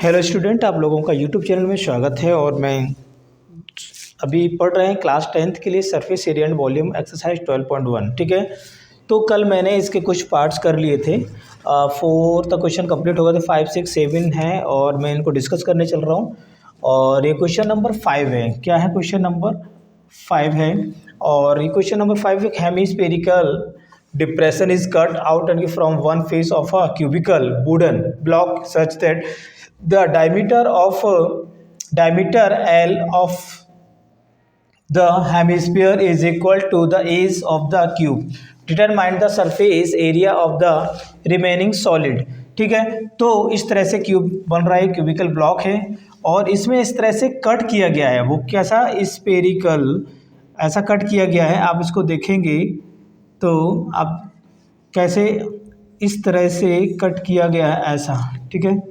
Hello student, आप लोगों का यूट्यूब चैनल में स्वागत है। और मैं अभी पढ़ रहे हैं क्लास 10th के लिए surface area and volume exercise 12.1। ठीक है, तो कल मैंने इसके कुछ पार्ट्स कर लिए थे। 4 तक क्वेश्चन कंप्लीट हो गए थे, 5, 6, 7 है और मैं इनको डिस्कस करने चल रहा हूँ। और ये क्वेश्चन नंबर 5 है। क्या है? क्वेश्चन नंबर 5 है। और ये क्वेश्चन नंबर 5 एक hemispherical depression is cut out and from one face of a cubical wooden block such that the diameter L of the hemisphere is equal to the age of the cube. Determine the surface area of the remaining solid. ठीक है, तो इस तरह से cube बन रहा है, cubical block है और इसमें इस तरह से कट किया गया है। वो कैसा? स्पेरिकल ऐसा कट किया गया है। आप इसको देखेंगे तो आप कैसे इस तरह से कट किया गया है ऐसा। ठीक है,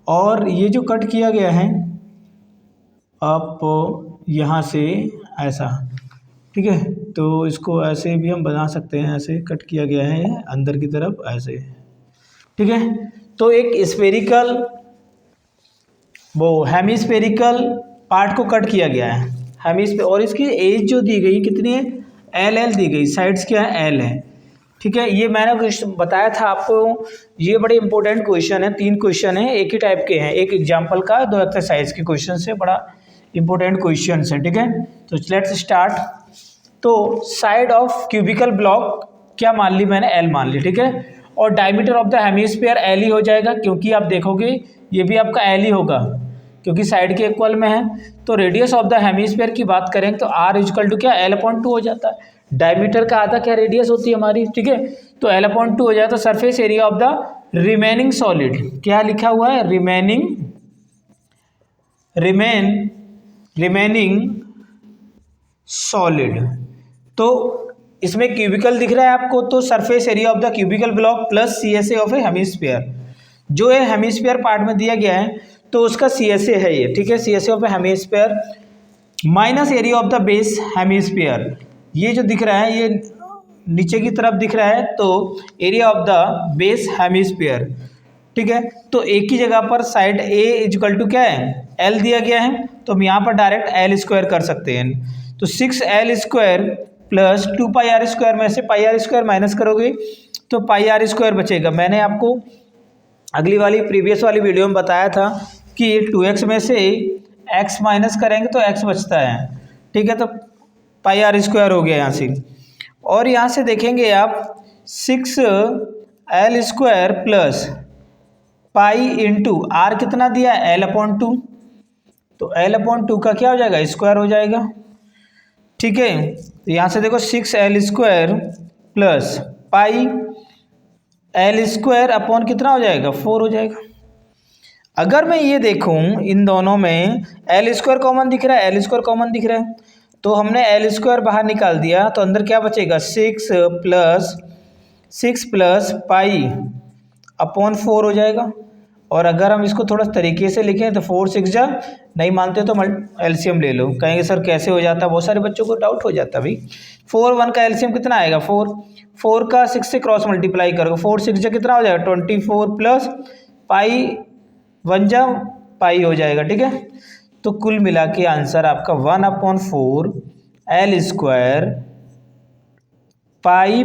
और ये जो कट किया गया है आप यहाँ से ऐसा। ठीक है, तो इसको ऐसे भी हम बना सकते हैं, ऐसे कट किया गया है अंदर की तरफ ऐसे। ठीक है, तो एक स्फेरिकल वो हेमिस्फेरिकल पार्ट को कट किया गया है हेमिस्फेयर, और इसकी एज जो दी गई कितनी है? एल दी गई। साइड्स क्या है? एल है। ठीक है, ये मैंने बताया था आपको। ये बड़े इंपॉर्टेंट क्वेश्चन है। 3 क्वेश्चन है, एक ही टाइप के हैं, एक एग्जाम्पल का, 2 एक्सरसाइज के क्वेश्चन से। बड़ा इंपॉर्टेंट क्वेश्चन है। ठीक है, तो लेट्स स्टार्ट। तो साइड ऑफ क्यूबिकल ब्लॉक क्या मान ली मैंने? एल मान ली। ठीक है, और diameter of the hemisphere L ही हो जाएगा, क्योंकि आप देखोगे ये भी आपका एल ही होगा क्योंकि साइड के इक्वल में है। तो रेडियस ऑफ द हेमिस्फीयर की बात करें तो आर इक्वल टू क्या? L/2 हो जाता है। डायमीटर का आधा क्या रेडियस होती है हमारी। ठीक है, तो L/2 हो जाए तो surface area of the remaining solid क्या लिखा हुआ है? Remaining solid. तो इसमें क्यूबिकल दिख रहा है आपको, तो surface area of the cubical block plus CSA of A hemisphere. जो है हेमिस्फीयर पार्ट में दिया गया है तो उसका CSA है ये। ठीक है, CSA of A hemisphere minus area of the base hemisphere. ये जो दिख रहा है ये नीचे की तरफ दिख रहा है, तो area of the base hemisphere. ठीक है, तो एक ही जगह पर साइड A इक्वल टू क्या है? L दिया गया है, तो हम यहाँ पर डायरेक्ट L² कर सकते हैं। तो 6L² प्लस 2πr² में से πr² माइनस करोगे तो πr² बचेगा। मैंने आपको अगली वाली प्रीवियस वाली वीडियो में बताया था कि 2x में से x माइनस करेंगे तो x बचता है। ठीक है, तो πr² हो गया यहाँ से। और यहाँ से देखेंगे आप 6L² plus pi into are कितना दिया है? L/2। तो L/2 का क्या हो जाएगा? स्क्वायर हो जाएगा। ठीक है, तो यहाँ से देखो 6L² plus pi L² upon कितना हो जाएगा? 4 हो जाएगा। अगर मैं ये देखूं इन दोनों में L² कॉमन दिख रहा है, L² कॉमन दिख रहा है, तो हमने L² बाहर निकाल दिया तो अंदर क्या बचेगा? 6 प्लस पाई अपॉन 4 हो जाएगा। और अगर हम इसको थोड़ा तरीके से लिखें तो 4 6 जा, नहीं मानते तो एलसीएम ले लो। कहेंगे सर कैसे हो जाता? बहुत सारे बच्चों को डाउट हो जाता भाई। 4 1 का एलसीएम कितना आएगा? 4 का 6 से क्रॉस मल्टीप्लाई करोगे, 4 6 जा कितना हो जाएगा? 24 प्लस पाई 1 जा पाई हो जाएगा। ठीक है, तो कुल मिला के आंसर आपका 1/4 L² पाई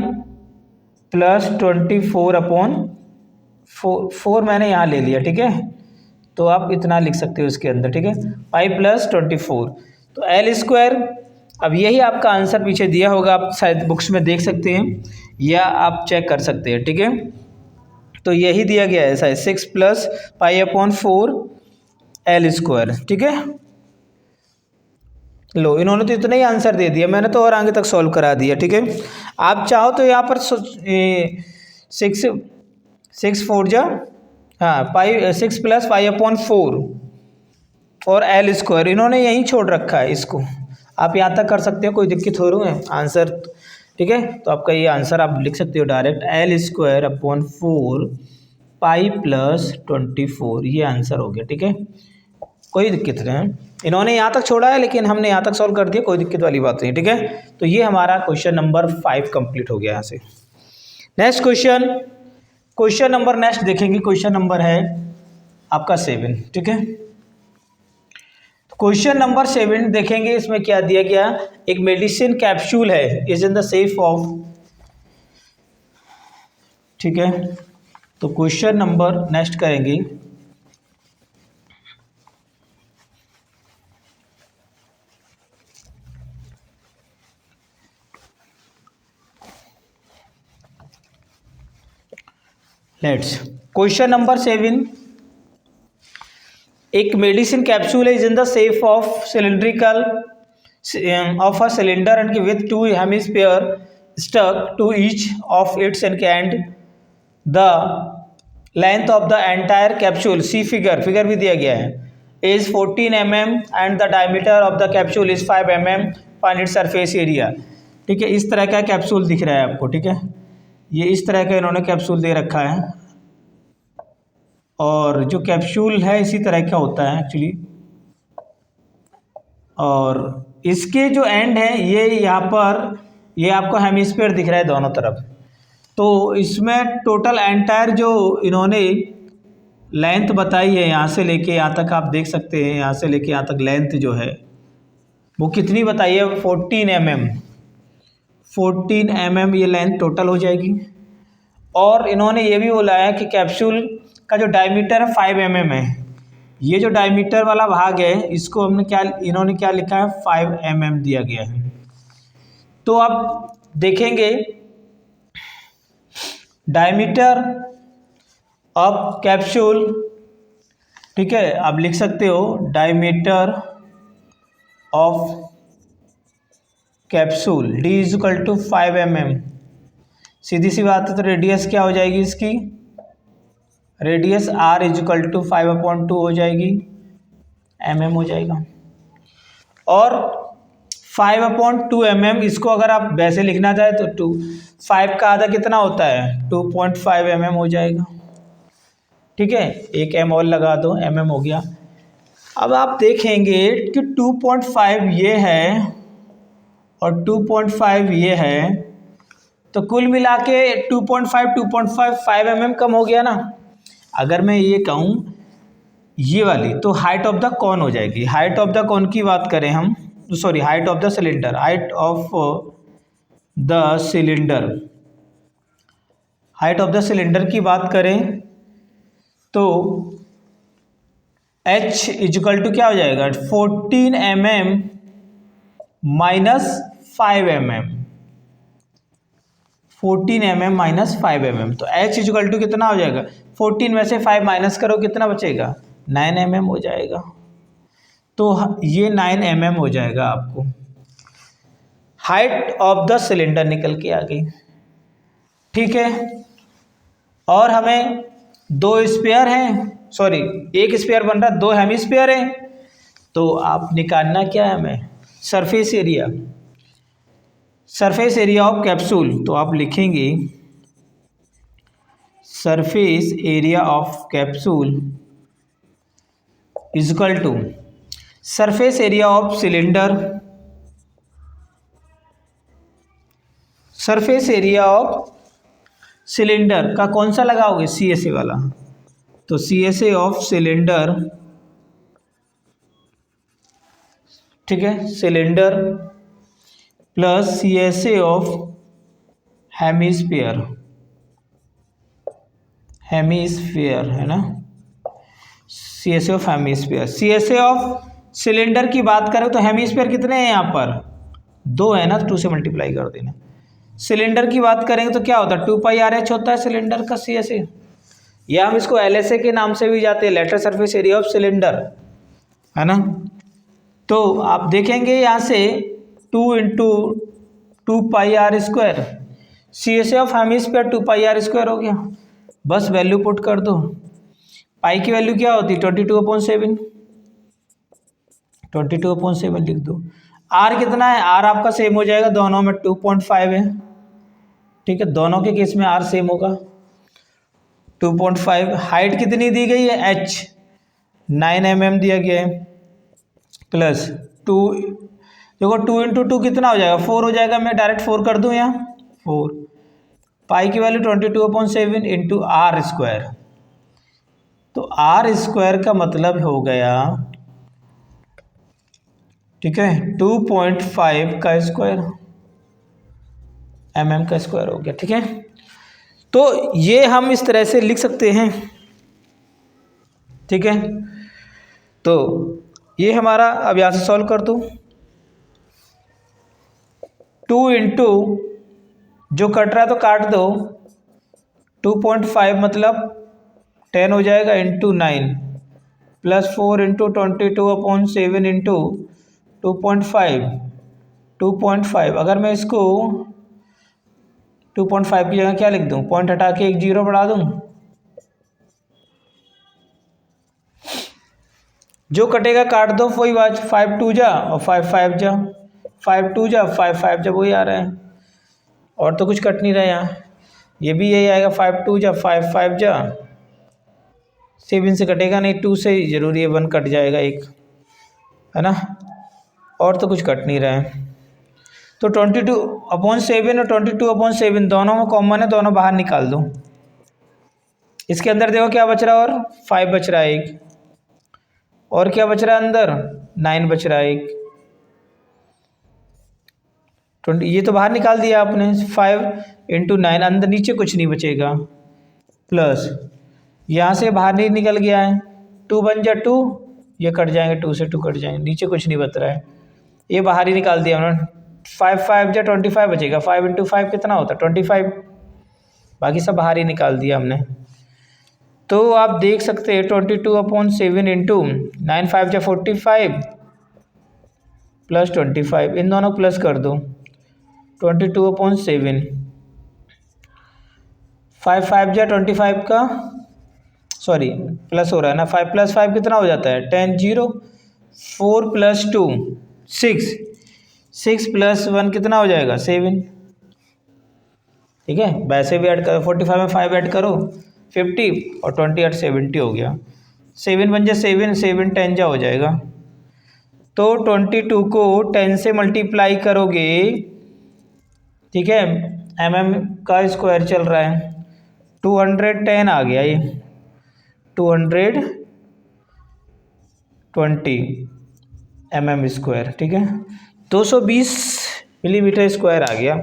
प्लस 24/4 मैंने यहाँ ले लिया। ठीक है, तो आप इतना लिख सकते हो इसके अंदर। ठीक है, पाई प्लस 24 तो L²। अब यही आपका आंसर पीछे दिया होगा, आप शायद बुक्स में देख सकते हैं या आप चेक कर सकते हैं। ठीक है, तो यही दिया गया है शायद 6 प्लस π/4 L²। ठीक है, लो इन्होंने तो इतना ही आंसर दे दिया, मैंने तो और आगे तक सॉल्व करा दिया। ठीक है, आप चाहो तो यहाँ पर 6 4 जा, हाँ 6 प्लस π/4 और L² इन्होंने यहीं छोड़ रखा है, इसको आप यहाँ तक कर सकते हो, कोई दिक्कत हो रही है आंसर। ठीक है, तो आपका ये आंसर आप लिख सकते हो डायरेक्ट L²/4 पाई प्लस 24, ये आंसर हो गया। ठीक है, कोई दिक्कत नहीं है, इन्होंने यहाँ तक छोड़ा है लेकिन हमने यहाँ तक सॉल्व कर दिया, कोई दिक्कत वाली बात नहीं। ठीक है, तो ये हमारा क्वेश्चन नंबर 5 कंप्लीट हो गया यहाँ से। नेक्स्ट क्वेश्चन नंबर नेक्स्ट देखेंगे। क्वेश्चन नंबर है आपका 7, ठीक है। क्वेश्चन नंबर 7 देखेंगे, इसमें क्या दिया गया, एक मेडिसिन कैप्सूल है, is in the shape of, ठीक है। तो क्वेश्चन नंबर नेक्स्ट करेंगे, लेट्स क्वेश्चन नंबर 7, एक मेडिसिन कैप्सूल है, is in the shape of cylindrical of a cylinder and with 2 hemisphere stuck to each of its end the length of the entire capsule, see figure भी दिया गया है, is 14 mm and the diameter of the capsule is 5 mm, find its surface area, ठीक है। इस तरह का capsule दिख रहा है आपको, ठीक है। ये इस तरह का इन्होंने कैप्सूल दे रखा है, और जो कैप्सूल है इसी तरह का होता है एक्चुअली, और इसके जो एंड है ये यहाँ पर, ये आपको हेमिस्फीयर दिख रहा है दोनों तरफ। तो इसमें टोटल एंटायर जो इन्होंने लेंथ बताई है, यहाँ से लेके यहाँ तक आप देख सकते हैं, यहाँ से लेके यहाँ तक लेंथ जो है वो कितनी बताई है, 14 mm, 14 mm ये लेंथ टोटल हो जाएगी। और इन्होंने ये भी बोला है कि कैप्सूल का जो डायमीटर है 5 mm है, ये जो डायमीटर वाला भाग है इसको हमने क्या, इन्होंने क्या लिखा है, 5 mm दिया गया है। तो अब देखेंगे डायमीटर ऑफ कैप्सूल, ठीक है, आप लिख सकते हो diameter of capsule d is equal to 5 mm, सीधी सी बात है। तो रेडियस क्या हो जाएगी इसकी, radius r is equal to 5/2 हो जाएगी, mm हो जाएगा। और 5/2 mm, इसको अगर आप वैसे लिखना चाहे तो 5 का आधा कितना होता है, 2.5 mm हो जाएगा, ठीक है। एक m और लगा दो, mm हो गया। अब आप देखेंगे कि 2.5 ये है और 2.5 ये है, तो कुल मिला के 2.5 5 mm कम हो गया ना। अगर मैं ये कहूँ ये वाली, तो हाइट ऑफ द कॉन हो जाएगी। हाइट ऑफ द कॉन की बात करें हम, sorry height of the cylinder, height of the cylinder, height of the cylinder की बात करें तो h इजिकल टू क्या हो जाएगा, 14 mm minus 5 mm, 14 mm minus 5 mm, तो h इजिकल टू कितना हो जाएगा, 14 में से 5 माइनस करो कितना बचेगा, 9 mm हो जाएगा। तो ये 9 mm हो जाएगा, आपको हाइट ऑफ द सिलेंडर निकल के आ गई, ठीक है। और हमें 2 स्पेयर हैं, सॉरी 1 स्पेयर बन रहा है, 2 हेमिस्फीयर हैं, तो आप निकालना क्या है हमें, surface area, surface area of capsule. तो आप लिखेंगे surface area of capsule is equal to surface area of cylinder, surface area of cylinder का कौन सा लगाओगे, CSA वाला, तो CSA ऑफ सिलेंडर, ठीक है, cylinder plus CSA of hemisphere, hemisphere है ना, CSA of hemisphere. CSA of cylinder की बात करें तो हेमिस्फीयर कितने हैं यहाँ पर, 2 है ना, तो 2 से मल्टीप्लाई कर देना। सिलेंडर की बात करेंगे तो क्या होता है, 2πRH होता है सिलेंडर का CSA, या हम इसको LSA के नाम से भी जाते हैं, lateral surface area of cylinder, है ना। तो आप देखेंगे यहाँ से 2 into 2πr², CSA of hemisphere 2πr² हो गया, बस वैल्यू पुट कर दो। पाई की वैल्यू क्या होती है, 22/7, 22/7 लिख दो। R कितना है, R आपका सेम हो जाएगा, दोनों में 2.5 है, ठीक है, दोनों के केस में R सेम होगा 2.5। हाइट कितनी दी गई है, H 9 mm दिया गया है, प्लस 2, देखो 2 इंटू 2 कितना हो जाएगा, 4 हो जाएगा, मैं डायरेक्ट 4 कर दूं यहाँ, 4। पाई की वैल्यू 22/7 इंटू R², तो आर स्क्वायर का मतलब हो गया, ठीक है, 2.5 का स्क्वायर, mm का स्क्वायर हो गया, ठीक है। तो ये हम इस तरह से लिख सकते हैं, ठीक है। तो ये हमारा, अब यहाँ से सॉल्व कर दो, 2 इंटू जो कट रहा है तो काट दो, 2.5 मतलब 10 हो जाएगा, इंटू 9 प्लस 4 इंटू 22/7 इंटू 2.5 अगर मैं इसको 2.5 की जगह क्या लिख दूँ, पॉइंट हटा के एक जीरो बढ़ा दूँ, जो कटेगा काट दो, वही बात, 5 2 जा और 5 5 जा, 5 2 जा 5 5 जा, वही आ रहा है, और तो कुछ कट नहीं रहा यहाँ। ये भी यही आएगा, 5 2 जा 5 5 जा, 7 से कटेगा नहीं, 2 से जरूरी है 1 कट जाएगा एक, है ना, और तो कुछ कट नहीं रहा है। तो 22/7 और 22/7 दोनों में कॉमन है, दोनों बाहर निकाल दो। इसके अंदर देखो क्या बच रहा है, और 5 बच रहा है एक, और क्या बच रहा है अंदर, 9 बच रहा है एक, 20, ये तो बाहर निकाल दिया आपने, 5 इंटू 9, अंदर नीचे कुछ नहीं बचेगा, प्लस यहाँ से बाहर नहीं निकल गया है, 2 बन जा 2, ये कट जाएंगे, 2 से 2 कट जाएंगे, नीचे कुछ नहीं बच रहा है, ये बाहर ही निकाल दिया हमने, 5 5 जा 25 बचेगा, 5 इंटू 5 कितना होता है 25, बाकी सब बाहर ही निकाल दिया हमने। तो आप देख सकते हैं 22/7 इंटू 9 5 जा 45 प्लस 25, इन दोनों प्लस कर दो, 22/7, 5 5 जा 25 का, सॉरी प्लस हो रहा है ना, 5 प्लस 5 कितना हो जाता है 10 0, 4 प्लस 2 6, 6 प्लस 1 कितना हो जाएगा 7, ठीक है। वैसे भी ऐड करो, 45 में 5 ऐड करो 50 और 28 70 हो गया, 7 बन जा 7 7 10 जा हो जाएगा। तो 22 को 10 से मल्टीप्लाई करोगे, ठीक है, mm का स्क्वायर चल रहा है, 210 आ गया, ये 220 mm स्क्वायर, ठीक है, 220 मिलीमीटर स्क्वायर आ गया,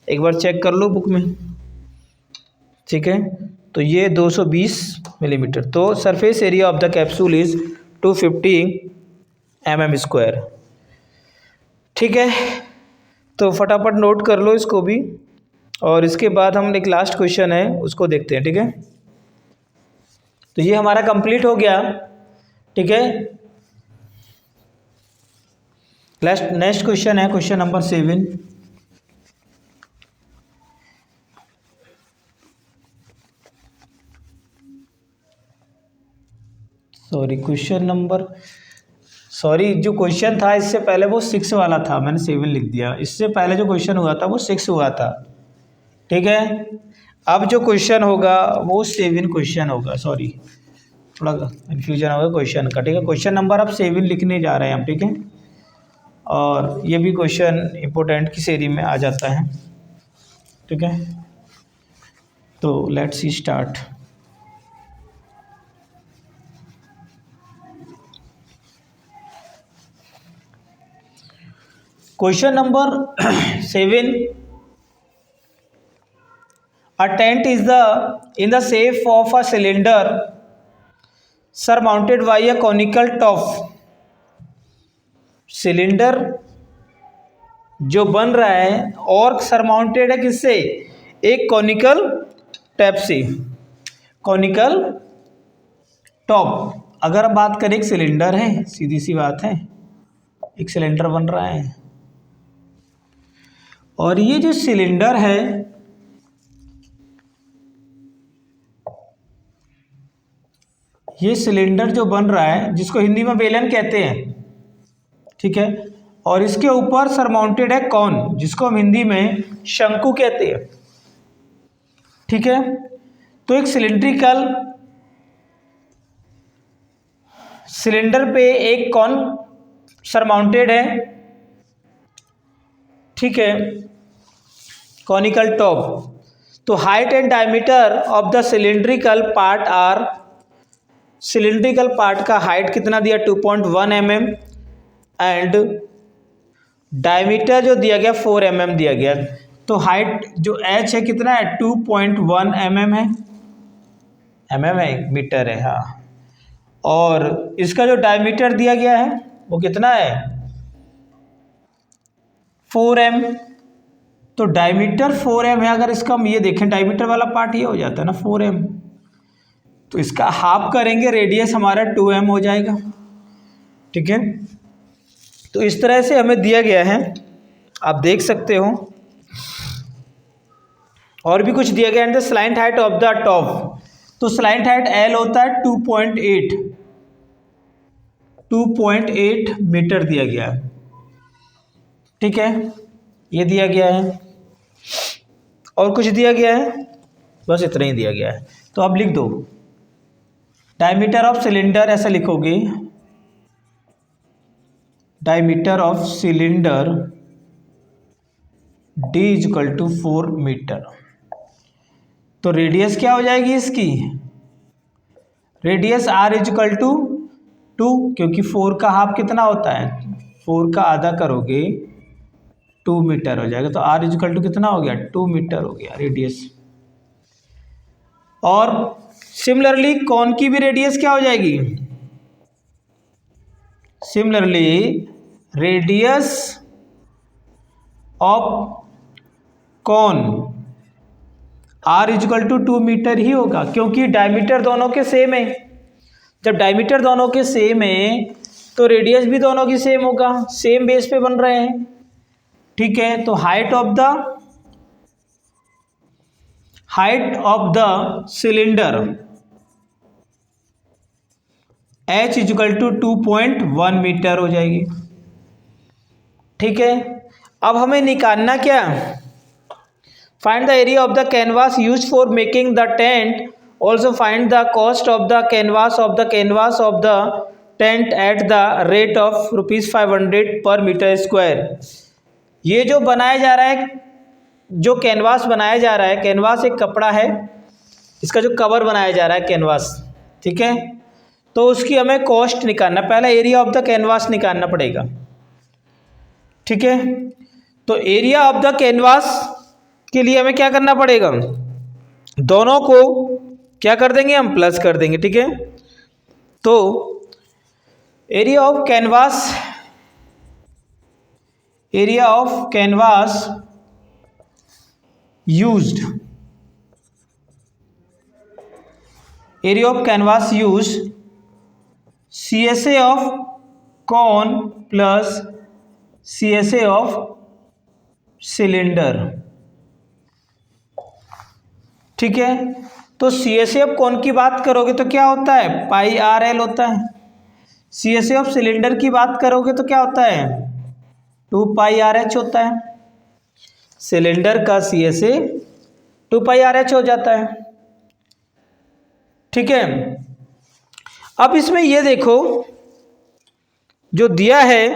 एक बार चेक कर लो बुक में, ठीक है। तो ये 220 मिलीमीटर, तो surface area of the capsule is 250 mm square, ठीक है। तो फटाफट नोट कर लो इसको भी, और इसके बाद हम एक लास्ट क्वेश्चन है उसको देखते हैं, ठीक है। तो ये हमारा कंप्लीट हो गया, ठीक है। नेक्स्ट क्वेश्चन है क्वेश्चन नंबर 7, जो क्वेश्चन था इससे पहले वो 6 वाला था, मैंने 7 लिख दिया, इससे पहले जो क्वेश्चन हुआ था वो 6 हुआ था, ठीक है। अब जो क्वेश्चन होगा वो 7 क्वेश्चन होगा, सॉरी थोड़ा कन्फ्यूजन होगा क्वेश्चन का, ठीक है। क्वेश्चन नंबर अब 7 लिखने जा रहे हैं हम, ठीक है, और ये भी क्वेश्चन इम्पोर्टेंट की सीरीज में आ जाता है, ठीक है। तो let's see start. Question number 7, a tent is in the shape of a cylinder surmounted by a conical top। Cylinder जो बन रहा है और सरमाउंटेड है किससे, एक कॉनिकल टैप से, कॉनिकल टॉप। अगर हम बात करें, एक सिलेंडर है, सीधी सी बात है, एक सिलेंडर बन रहा है, और ये जो सिलेंडर है ये सिलेंडर जो बन रहा है जिसको हिंदी में बेलन कहते हैं, ठीक है, और इसके ऊपर सरमाउंटेड है कौन, जिसको हम हिंदी में शंकु कहते हैं, ठीक है। तो एक सिलेंडर पे एक कौन सरमाउंटेड है, ठीक है, कॉनिकल टॉप। तो height and diameter of the cylindrical part are cylindrical part का हाइट कितना दिया 2.1 mm एंड डायमीटर जो दिया गया 4 mm दिया गया। तो हाइट जो h है कितना है 2.1 mm है, mm है मीटर है हाँ, और इसका जो डायमीटर दिया गया है वो कितना है 4 m। तो डायमीटर 4 m है, अगर इसका हम ये देखें डायमीटर वाला पार्ट ये हो जाता है ना 4 m, तो इसका हाफ करेंगे रेडियस हमारा 2 m हो जाएगा। ठीक है, तो इस तरह से हमें दिया गया है, आप देख सकते हो। और भी कुछ दिया गया है, slant height of the top, तो स्लाइंट हाइट L होता है 2.8 मीटर दिया गया है। ठीक है, ये दिया गया है, और कुछ दिया गया है, बस इतना ही दिया गया है। तो अब लिख दो डायमीटर ऑफ सिलेंडर, ऐसा लिखोगे diameter of cylinder D is equal to 4 metre. तो रेडियस क्या हो जाएगी इसकी, रेडियस R इजकल टू 2, क्योंकि 4 का हाफ कितना होता है, 4 का आधा करोगे 2 मीटर हो जाएगा। तो R इजकल टू कितना हो गया 2 मीटर हो गया रेडियस। और सिमिलरली कौन की भी रेडियस क्या हो जाएगी, सिमिलरली रेडियस ऑफ कौन R इजकल टू 2 मीटर ही होगा, क्योंकि डायमीटर दोनों के सेम है। जब डायमीटर दोनों के सेम है तो रेडियस भी दोनों की सेम होगा, सेम बेस पे बन रहे हैं। ठीक है, तो height of the cylinder H is equal to 2.1 metre हो जाएगी। ठीक है, अब हमें निकालना क्या, find the area of the canvas use for making the tent, also find the cost of the canvas of the tent at the rate of ₹500 per metre square. ये जो बनाया जा रहा है, जो कैनवास बनाया जा रहा है, कैनवास एक कपड़ा है, इसका जो कवर बनाया जा रहा है कैनवास, ठीक है, तो उसकी हमें कॉस्ट निकालना, पहला एरिया ऑफ द कैनवास निकालना पड़ेगा। ठीक है, तो एरिया ऑफ द कैनवास के लिए हमें क्या करना पड़ेगा, दोनों को क्या कर देंगे हम प्लस कर देंगे। ठीक है, तो area of canvas used, CSA of cone plus CSA of cylinder. ठीक है, तो CSA ऑफ कॉन की बात करोगे तो क्या होता है πRL होता है, CSA ऑफ सिलेंडर की बात करोगे तो क्या होता है 2πRH होता है। सिलेंडर का CSA 2πRH हो जाता है। ठीक है, अब इसमें ये देखो जो दिया है,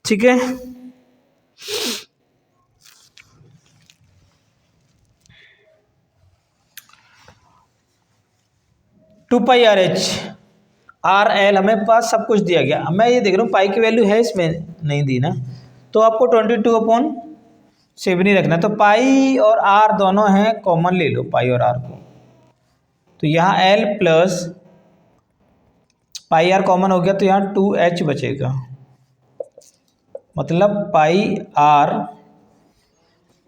ठीक है, टू पाई RH RL हमें पास सब कुछ दिया गया। मैं ये देख रहा हूँ पाई की वैल्यू है इसमें नहीं दी ना, तो आपको 22/7 ही रखना। तो पाई और R दोनों हैं, कॉमन ले लो पाई और R को, तो यहाँ L plus pi R common हो गया, तो यहाँ 2H बचेगा, मतलब पाई R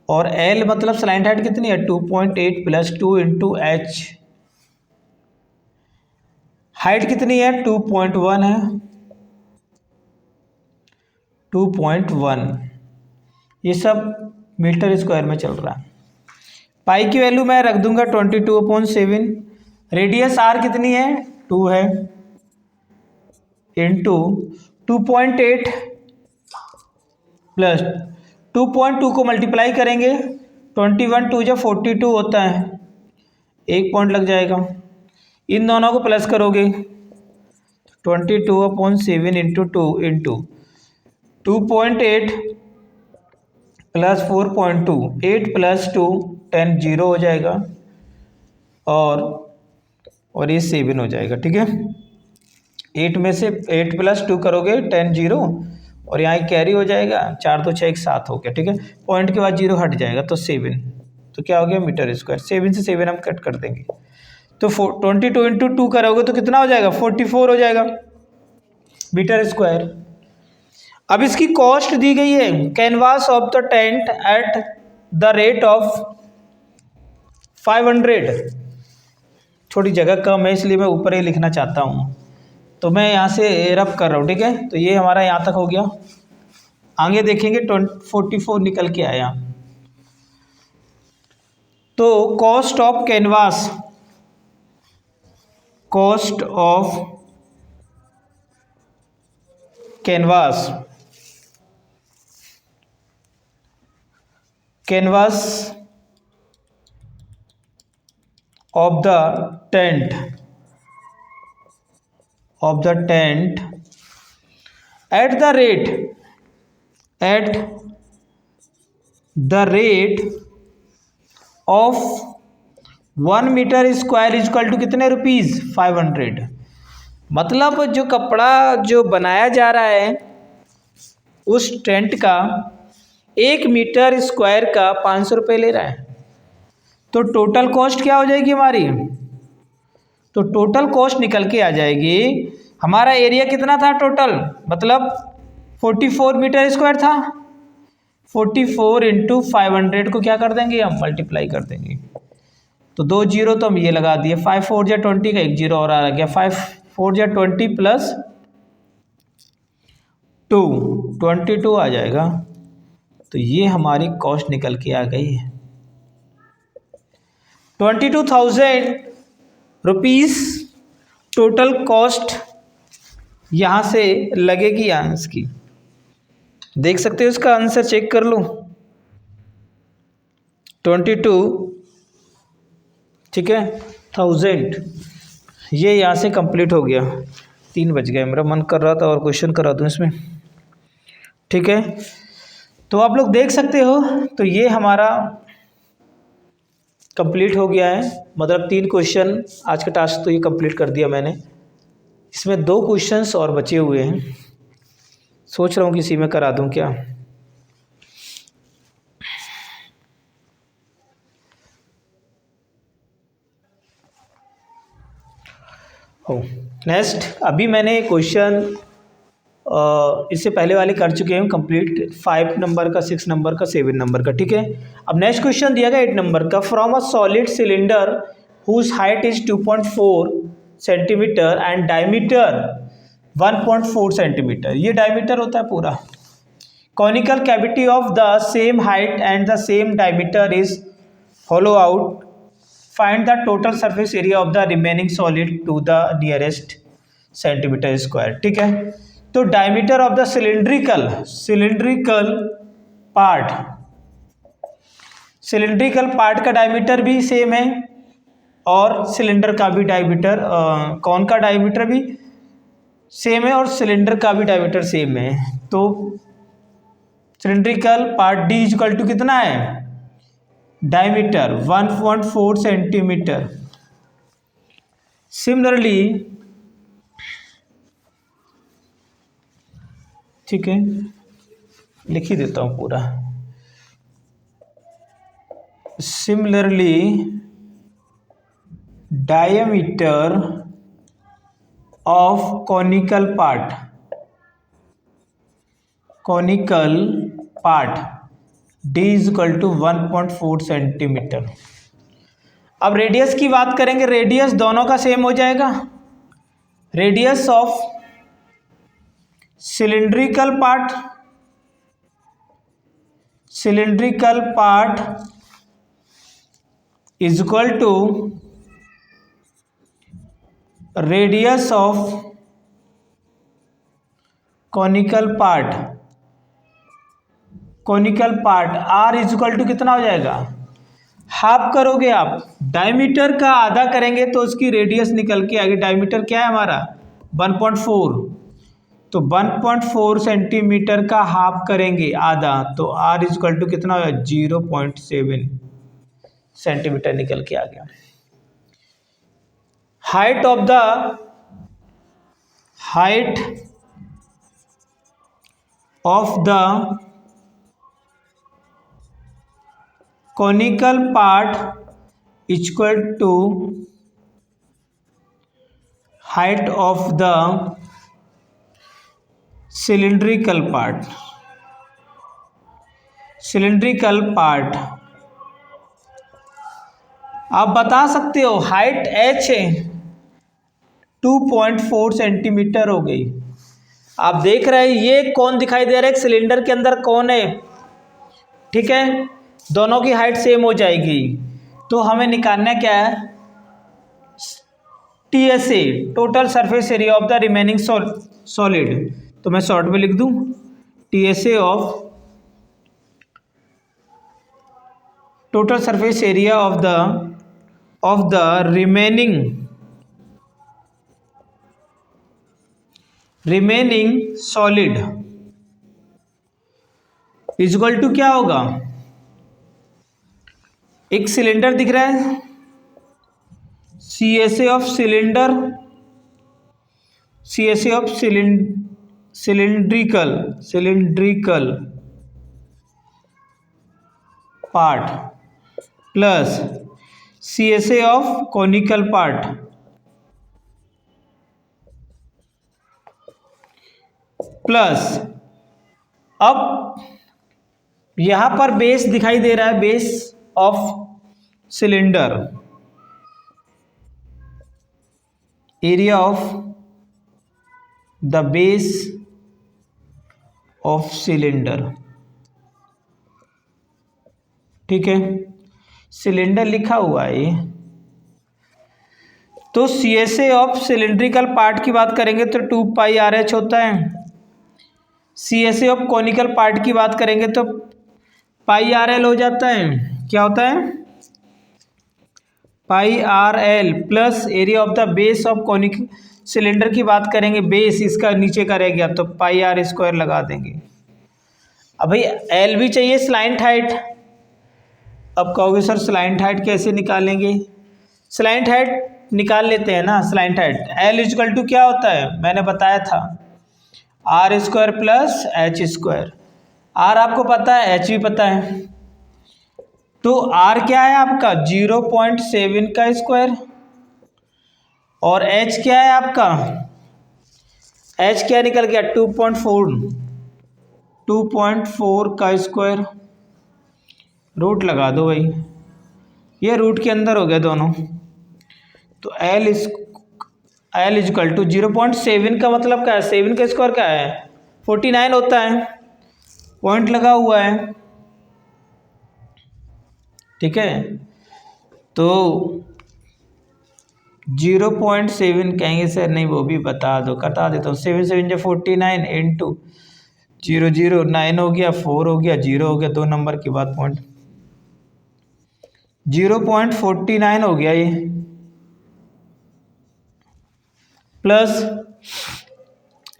और L मतलब स्लाइंट हाइट कितनी है 2.8 प्लस 2 इंटू H, हाइट कितनी है 2.1 है, 2.1, ये सब मीटर स्क्वायर में चल रहा है। पाई की वैल्यू मैं रख दूंगा 22/7, रेडियस R कितनी है 2 है, इंटू 2.8 प्लस 2.2 को मल्टीप्लाई करेंगे, 21 2 जब 42 होता है, 1 पॉइंट लग जाएगा। इन दोनों को प्लस करोगे 22/7 इंटू 2 इंटू 2.8 प्लस 4.2, 8 प्लस 2 10 0 हो जाएगा, और और ये 7 हो जाएगा। ठीक है, 8 में से 8 + 2 करोगे 10 0, और यहाँ कैरी हो जाएगा, 4 2 6 1 7 हो गया। ठीक है, पॉइंट के बाद 0 हट जाएगा तो 7, तो क्या हो गया मीटर स्क्वायर। 7 से 7 हम कट कर देंगे, तो 22 × 2 करोगे तो कितना हो जाएगा, 44 हो जाएगा मीटर स्क्वायर। अब इसकी कॉस्ट दी गई है, canvas of the tent at the rate of 500। थोड़ी जगह कम है इसलिए मैं ऊपर ही लिखना चाहता हूँ, तो मैं यहाँ से रफ कर रहा हूँ। ठीक है, तो ये हमारा यहाँ तक हो गया, आगे देखेंगे 44 निकल के आया। तो cost of canvas, cost of canvas, canvas of the tent, of the tent at the rate of 1 metre square equal to कितने रुपीज़, 500। मतलब जो कपड़ा जो बनाया जा रहा है उस टेंट का 1 मीटर स्क्वायर का 500 रुपये ले रहा है। तो टोटल कॉस्ट क्या हो जाएगी हमारी, तो टोटल कॉस्ट निकल के आ जाएगी। हमारा एरिया कितना था टोटल, मतलब 44 मीटर स्क्वायर था, 44 × 500 को क्या कर देंगे हम, मल्टीप्लाई कर देंगे। तो 2 0 तो हम ये लगा दिए, 5 4 × 20 का 1 0 और आ गया, 5 4 × 20 + 2 22 आ जाएगा। तो ये हमारी कॉस्ट निकल के आ गई है 22,000 रुपीज़। टोटल कॉस्ट यहाँ से लगेगी आंसर की, देख सकते हो इसका आंसर चेक कर लो 22, ठीक है 1000। ये यहाँ से कंप्लीट हो गया। 3 बज गए, मेरा मन कर रहा था और क्वेश्चन करा दूँ इसमें। ठीक है, तो आप लोग देख सकते हो, तो ये हमारा कंप्लीट हो गया है, मतलब 3 क्वेश्चन आज का टास्क तो ये कंप्लीट कर दिया मैंने। इसमें 2 क्वेश्चंस और बचे हुए हैं, सोच रहा हूँ कि इसी में करा दूँ क्या। हो नेक्स्ट, अभी मैंने क्वेश्चन इससे पहले वाले कर चुके हैं कंप्लीट, 5 नंबर का, 6 नंबर का, 7 नंबर का। ठीक है, अब नेक्स्ट क्वेश्चन दिया गया 8 नंबर का, from a solid cylinder whose height is 2.4 centimetre and diameter 1.4 centimetre. ये डायमीटर होता है पूरा। Conical cavity of the same height and the same diameter is hollow out, find the total surface area of the remaining solid to the nearest centimetre square. ठीक है, तो diameter of the cylindrical part का diameter भी same है, और cylinder का भी diameter, कौन का डायमीटर भी सेम है और सिलेंडर का भी डायमीटर सेम है। तो cylindrical part D equal to कितना है, डायमीटर 1.4 सेंटीमीटर। सिमिलरली, ठीक है लिख ही देता हूँ पूरा। Similarly diameter of conical part D is equal to 1.4 centimetre. अब रेडियस की बात करेंगे, रेडियस दोनों का सेम हो जाएगा। Radius of cylindrical part is equal to radius of conical part R is equal to कितना हो जाएगा, हाफ करोगे आप, डायमीटर का आधा करेंगे तो उसकी रेडियस निकल के आगे। डायमीटर क्या है हमारा 1.4, तो 1.4 सेंटीमीटर का हाफ करेंगे आधा, तो R इज इक्वल टू कितना होगा 0.7 सेंटीमीटर निकल के आ गया। height of the conical part equal to height of the cylindrical part. आप बता सकते हो हाइट h है 2.4 सेंटीमीटर हो गई। आप देख रहे हैं ये कौन दिखाई दे रहा है, एक सिलेंडर के अंदर कौन है, ठीक है, दोनों की हाइट सेम हो जाएगी। तो हमें निकालना क्या है, TSA total surface area of the remaining solid. तो मैं शॉर्ट में लिख दूं TSA of total surface area of the remaining solid equal to क्या होगा, एक सिलेंडर दिख रहा है CSA of cylindrical part plus CSA of conical part plus, अब यहां पर बेस दिखाई दे रहा है, base of cylinder, area of the base of cylinder, ठीक है, सिलेंडर लिखा हुआ है ये। तो CSA ऑफ सिलेंड्रिकल पार्ट की बात करेंगे तो 2 पाई RH होता है, CSA ऑफ कॉनिकल पार्ट की बात करेंगे तो पाई RL हो जाता है। क्या होता है, पाई RL plus area of the base of conic, cylinder की बात करेंगे बेस इसका नीचे का रह गया तो पाई R² लगा देंगे। अब भाई L भी चाहिए स्लाइंट हाइट। अब कहोगे सर स्लाइंट हाइट कैसे निकालेंगे, स्लाइंट हाइट निकाल लेते हैं ना। Slant height L equal to क्या होता है, मैंने बताया था R² प्लस H²। R आपको पता है, H भी पता है, तो R क्या है आपका 0.7 का स्क्वायर और H क्या है आपका, H क्या निकल गया 2.4 का स्क्वायर। रूट लगा दो भाई, ये रूट के अंदर हो गया दोनों। तो L इक्वल टू 0.7 का मतलब क्या है, 7 का स्क्वायर क्या है 49 होता है, पॉइंट लगा हुआ है, ठीक है। तो 0.7 कहेंगे सर, नहीं वो भी बता दो, बता देता हूँ। 7 7 जो 49 इंटू 0 0 9 हो गया, 4 हो गया, 0 हो गया, 2 नंबर की बात, पॉइंट 0.49 हो गया ये, प्लस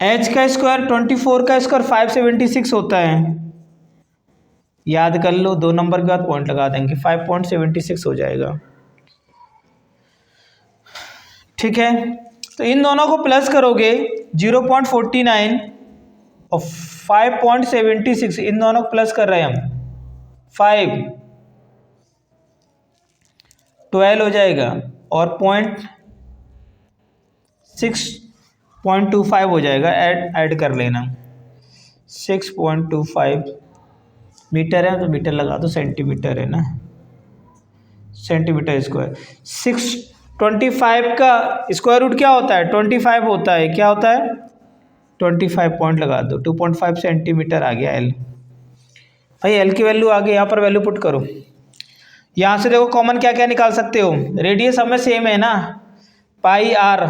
H का स्क्वायर 24 का स्क्वायर 576 होता है, याद कर लो, 2 नंबर के बाद पॉइंट लगा देंगे, 5.76 हो जाएगा, ठीक है। तो इन दोनों को प्लस करोगे 0.49 और 5.76, इन दोनों को प्लस कर रहे हैं हम, 12 हो जाएगा और 6.25 हो जाएगा, ऐड कर लेना। 6.25 मीटर है तो मीटर लगा दो, सेंटीमीटर है ना, सेंटीमीटर स्क्वायर। 625 का स्क्वायर रूट क्या होता है 25 होता है, क्या होता है 25, पॉइंट लगा दो, 2.5 सेंटीमीटर आ गया L। भाई L की वैल्यू आ गई, यहाँ पर वैल्यू पुट करो। यहाँ से देखो कॉमन क्या क्या निकाल सकते हो, रेडियस हमें सेम है ना, पाई आर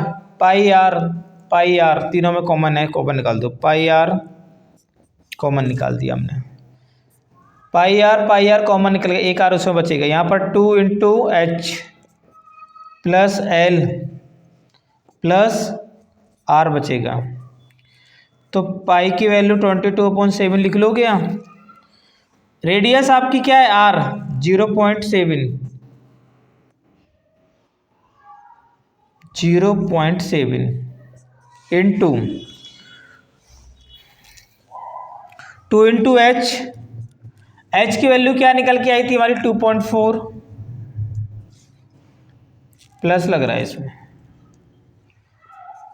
तीनों में कॉमन है, कॉमन निकाल दो, पाई आर कॉमन निकाल दिया हमने, पाई आर कॉमन निकल गया, एक आर उसमें बचेगा, यहाँ पर 2 into H plus L plus R बचेगा। तो पाई की वैल्यू 22/7 लिख लोगे यहाँ। रेडियस आपकी क्या है R 0.7, 0.7 into 2 into H. H की वैल्यू क्या निकल के आई थी हमारी 2.4 प्लस लग रहा है इसमें,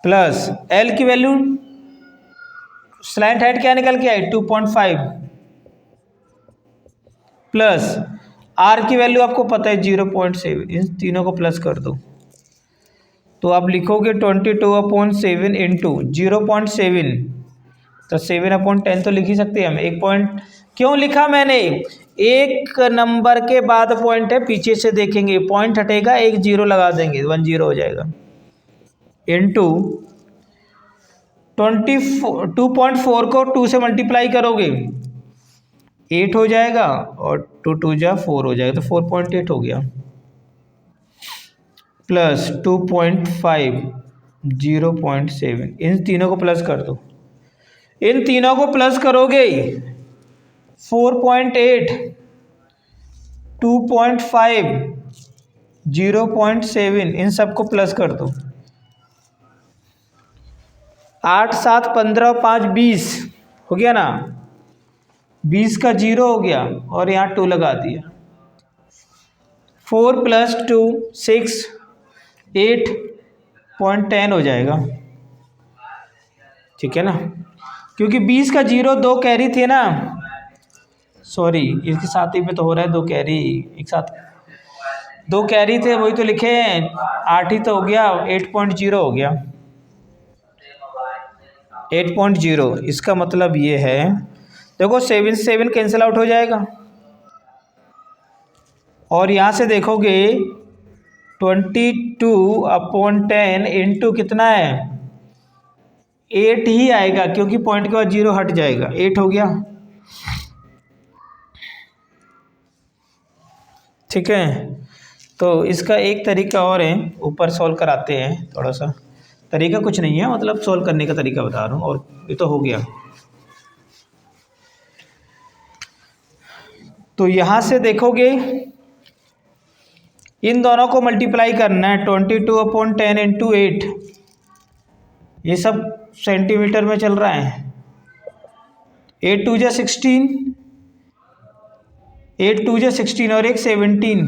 प्लस एल की वैल्यू स्लैंट हेड क्या निकल के आई 2.5 प्लस आर की वैल्यू आपको पता है 0.7। इन तीनों को प्लस कर दो तो आप लिखोगे 22/7 इंटू 0.7, तो 7/10 तो लिख ही सकते हैं हम। एक पॉइंट क्यों लिखा मैंने, एक नंबर के बाद पॉइंट है, पीछे से देखेंगे पॉइंट हटेगा, एक जीरो लगा देंगे 10 हो जाएगा, इंटू 2.4 को 2 से मल्टीप्लाई करोगे 8 हो जाएगा, और 2 2 जा 4 हो जाएगा, तो 4.8 हो गया, प्लस 2.5 0.7। इन तीनों को प्लस कर दो, इन तीनों को प्लस करोगे 4.8 2.5 0.7, इन सबको प्लस कर दो। 8 7 15 5 20 हो गया ना, 20 का 0 हो गया और यहाँ 2 लगा दिया, 4 + 2 6 8.10 हो जाएगा, ठीक है ना, क्योंकि 20 का 0 2 कैरी थे ना, सॉरी इसके साथ ही में तो हो रहा है 2 कैरी एक साथ, 2 कैरी थे वही तो लिखे हैं, 8 ही तो हो गया, 8.0 हो गया, 8.0। इसका मतलब ये है, देखो 7 7 कैंसिल आउट हो जाएगा, और यहाँ से देखोगे 22/10 इंटू कितना है 8 ही आएगा, क्योंकि पॉइंट के बाद 0 हट जाएगा, 8 हो गया, ठीक है। तो इसका एक तरीका और है, ऊपर सॉल्व कराते हैं, थोड़ा सा तरीका कुछ नहीं है, मतलब सॉल्व करने का तरीका बता रहा हूँ, और ये तो हो गया। तो यहाँ से देखोगे इन दोनों को मल्टीप्लाई करना है, 22/10 इंटू 8, ये सब सेंटीमीटर में चल रहा है, 8 2 जा 16, 8 2 जा 16 और एक 17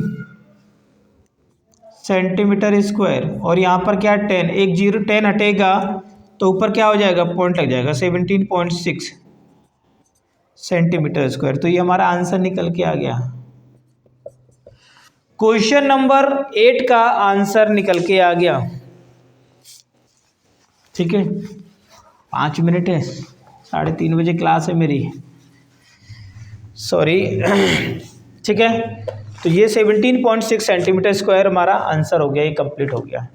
सेंटीमीटर स्क्वायर, और यहाँ पर क्या 10, एक 0 10 हटेगा तो ऊपर क्या हो जाएगा, पॉइंट लग जाएगा, 17.6 सेंटीमीटर स्क्वायर। तो ये हमारा आंसर निकल के आ गया, क्वेश्चन नंबर 8 का आंसर निकल के आ गया, ठीक है। 5 मिनट है, 3:30 बजे क्लास है मेरी, सॉरी ठीक है। तो ये 17.6 सेंटीमीटर स्क्वायर हमारा आंसर हो गया, ये कंप्लीट हो गया।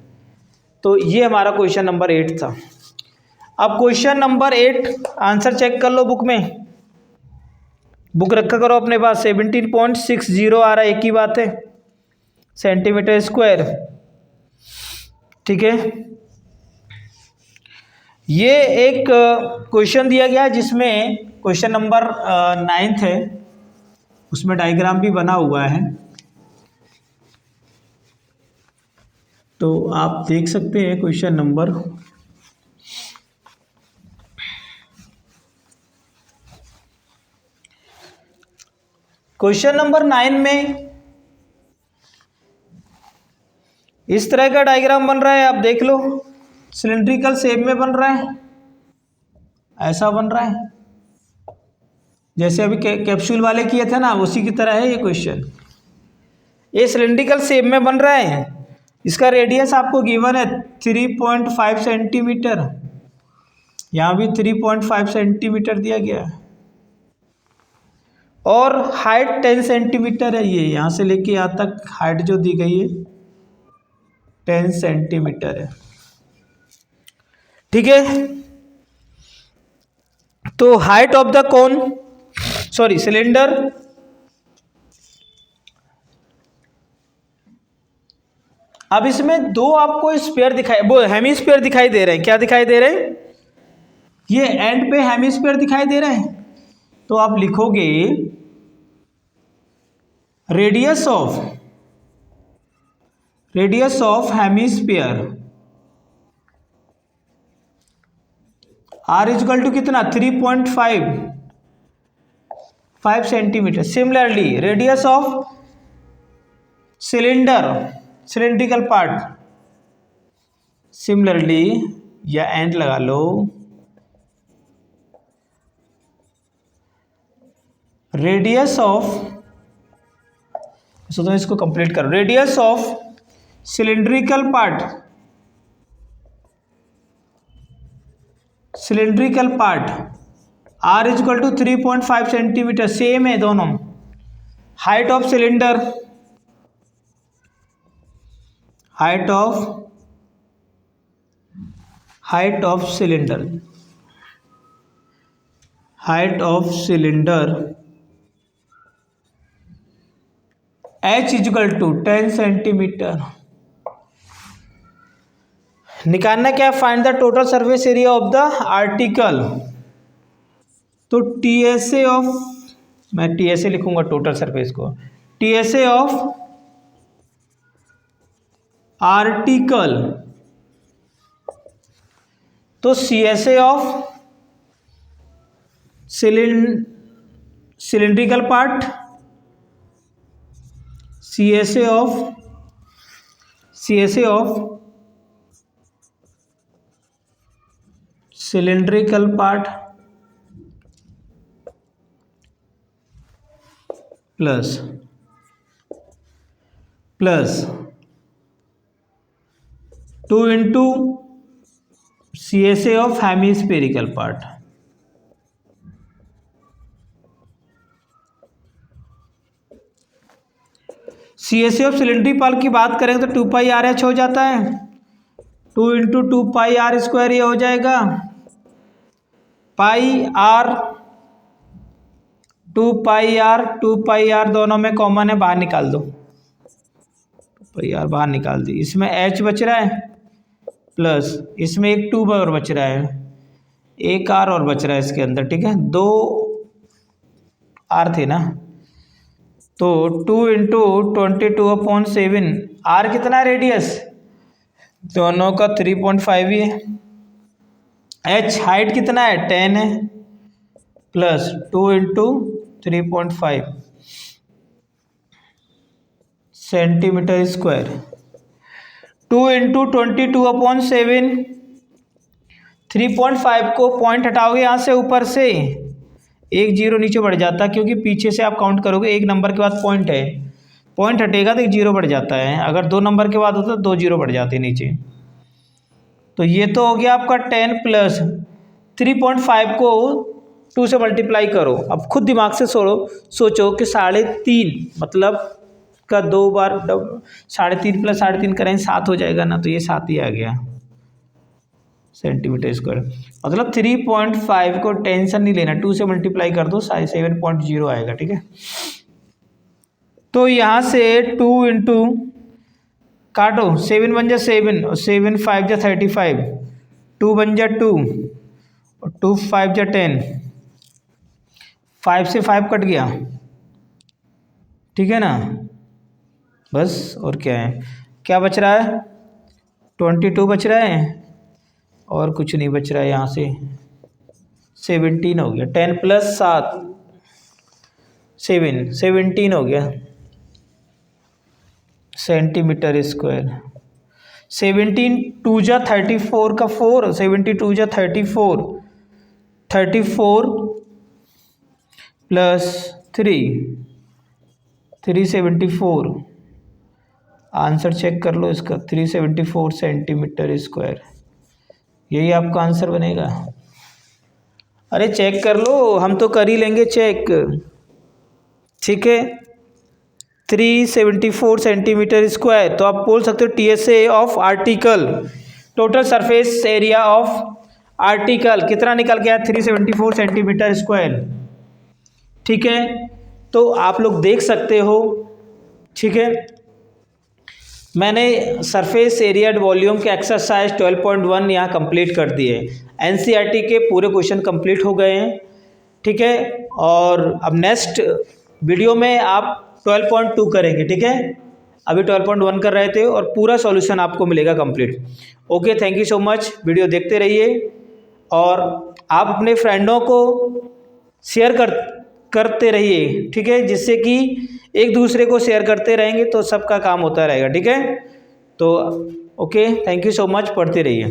तो ये हमारा क्वेश्चन नंबर 8 था। अब क्वेश्चन नंबर 8 आंसर चेक कर लो, बुक में, बुक रखा करो अपने पास, 17.60 आ रहा है, एक ही बात है, सेंटीमीटर स्क्वायर, ठीक है। ये एक क्वेश्चन दिया गया है जिसमें क्वेश्चन नंबर 9 है, उसमें डायग्राम भी बना हुआ है, तो आप देख सकते हैं क्वेश्चन नंबर क्वेश्चन नंबर 9 में इस तरह का डायग्राम बन रहा है, आप देख लो, सिलिंड्रिकल शेप में बन रहा है, ऐसा बन रहा है, जैसे अभी कैप्सूल वाले किए थे ना, उसी की तरह है ये क्वेश्चन। ये सिलिंड्रिकल शेप में बन रहा है, इसका रेडियस आपको गिवन है 3.5 सेंटीमीटर, यहाँ भी 3.5 सेंटीमीटर दिया गया है, और हाइट 10 सेंटीमीटर है, ये यहाँ से लेके यहाँ तक हाइट जो दी गई है 10 सेंटीमीटर है, ठीक है। तो height of the cone, sorry cylinder, अब इसमें दो आपको स्फीयर दिखाई, वो हेमिस्फीयर दिखाई दे रहे हैं, क्या दिखाई दे रहे हैं, ये एंड पे हेमिस्फीयर दिखाई दे रहे हैं, तो आप लिखोगे radius of hemisphere r is equal to कितना 3.5 centimetre. Similarly radius of cylindrical part, similarly या एंड लगा लो, रेडियस ऑफ, तो तुम इसको कंप्लीट करो, radius of cylindrical part r is equal to 3.5 centimetre, same है दोनों। Height of cylinder, height of cylinder h is equal to 10 centimetre. निकालना क्या, find the total surface area of the article. तो TSA ऑफ, मैं TSA लिखूंगा total surface को, TSA of article, तो CSA of cylindrical part, CSA of cylindrical part plus 2 into CSA of hemispherical part. CSA of cylindrical part की बात करेंगे तो 2 पाई R H हो जाता है, 2 इंटू 2 पाई आर स्क्वायर, ये हो जाएगा पाई आर, 2 पाई आर दोनों में कॉमन है, बाहर निकाल दो, 2 पाई आर बाहर निकाल दी, इसमें h बच रहा है प्लस इसमें एक 2 और बच रहा है, एक r और बच रहा है इसके अंदर, ठीक है, 2 r थे ना, तो 2 इंटू 22/7, r कितना है रेडियस, दोनों का 3.5 ही है, h हाइट कितना है 10 है, plus 2 into 3.5 centimetre square, 2 into 22/7, 3.5 को पॉइंट हटाओगे यहाँ से, ऊपर से एक जीरो नीचे बढ़ जाता है, क्योंकि पीछे से आप काउंट करोगे, एक नंबर के बाद पॉइंट है, पॉइंट हटेगा तो एक जीरो बढ़ जाता है, अगर 2 नंबर के बाद होता तो 2 जीरो बढ़ जाते नीचे। तो ये तो हो गया आपका 10 प्लस 3.5 को 2 से मल्टीप्लाई करो। अब खुद दिमाग से सोचो कि 3.5 मतलब का 2 बार 3.5 प्लस 3.5 करें 7 हो जाएगा ना, तो ये 7 ही आ गया सेंटीमीटर स्क्वायर। मतलब 3.5 को टेंशन नहीं लेना, 2 से मल्टीप्लाई कर दो 7.0 आएगा, ठीक है। तो यहाँ से 2 इंटू काटो, 7 बन जा 7 और 7 5 जा 35, 2 बन जा 2 और 2 5 जा 10, 5 से 5 कट गया, ठीक है ना, बस। और क्या है, क्या बच रहा है, 22 बच रहा है और कुछ नहीं बच रहा है, यहाँ से 17 हो गया, 10 प्लस 7 7 17 हो गया सेंटीमीटर स्क्वायर। 17 2 जा 34 का 4, 72 जा 34, 34 प्लस 374, आंसर चेक कर लो इसका, 374 सेंटीमीटर स्क्वायर, यही आपका आंसर बनेगा। अरे चेक कर लो, हम तो कर ही लेंगे चेक, ठीक है। 374 सेंटीमीटर स्क्वायर, तो आप बोल सकते हो TSA of article, total surface area of article कितना निकल गया, 374 सेंटीमीटर स्क्वायर, ठीक है। तो आप लोग देख सकते हो, ठीक है, मैंने सरफेस एरिया वॉल्यूम के एक्सरसाइज 12.1 यहाँ कंप्लीट कर दिए, NCERT के पूरे क्वेश्चन कंप्लीट हो गए हैं, ठीक है। और अब नेक्स्ट वीडियो में आप 12.2 करेंगे, ठीक है, अभी 12.1 कर रहे थे और पूरा सॉल्यूशन आपको मिलेगा complete. Okay, thank you so much, video देखते रहिए और आप अपने फ्रेंडों को शेयर करते रहिए, ठीक है, जिससे कि एक दूसरे को शेयर करते रहेंगे तो सबका काम होता रहेगा, ठीक है। तो okay, thank you so much, पढ़ते रहिए।